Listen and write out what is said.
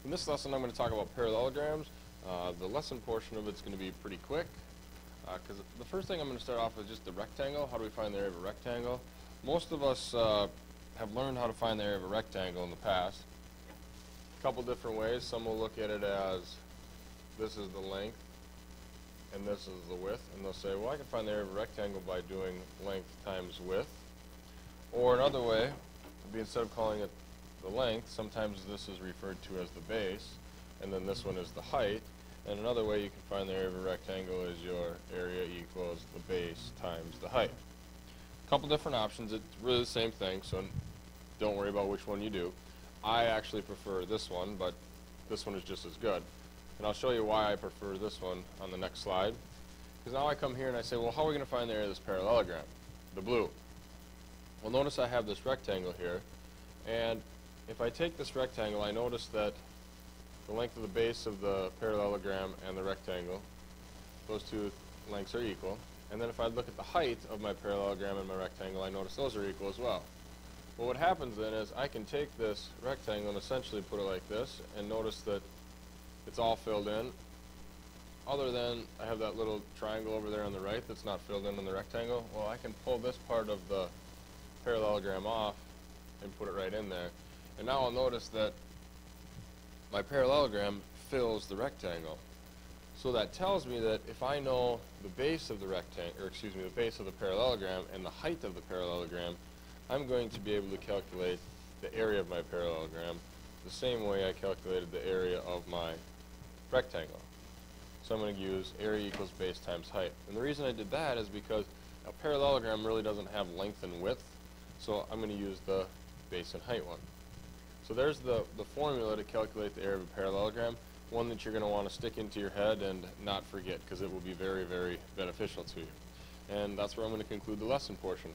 In this lesson I'm going to talk about parallelograms. The lesson portion of it's going to be pretty quick because the first thing I'm going to start off with is just the rectangle. How do we find the area of a rectangle? Most of us have learned how to find the area of a rectangle in the past. A couple different ways. Some will look at it as this is the length and this is the width, and they'll say, well, I can find the area of a rectangle by doing length times width. Or another way would be, instead of calling it the length, sometimes this is referred to as the base, and then this one is the height. And another way you can find the area of a rectangle is your area equals the base times the height. A couple different options. It's really the same thing, so don't worry about which one you do. I actually prefer this one, but this one is just as good. And I'll show you why I prefer this one on the next slide. Because now I come here and I say, well, how are we going to find the area of this parallelogram? The blue. Well, notice I have this rectangle here, and if I take this rectangle, I notice that the length of the base of the parallelogram and the rectangle, those two lengths are equal. And then if I look at the height of my parallelogram and my rectangle, I notice those are equal as well. Well, what happens then is I can take this rectangle and essentially put it like this, and notice that it's all filled in, other than I have that little triangle over there on the right that's not filled in the rectangle. Well, I can pull this part of the parallelogram off and put it right in there. And now I'll notice that my parallelogram fills the rectangle. So that tells me that if I know the base of the rectangle, or excuse me, the base of the parallelogram and the height of the parallelogram, I'm going to be able to calculate the area of my parallelogram the same way I calculated the area of my rectangle. So I'm going to use area equals base times height. And the reason I did that is because a parallelogram really doesn't have length and width, so I'm going to use the base and height one. So there's the formula to calculate the area of a parallelogram, one that you're going to want to stick into your head and not forget, because it will be very, very beneficial to you. And that's where I'm going to conclude the lesson portion.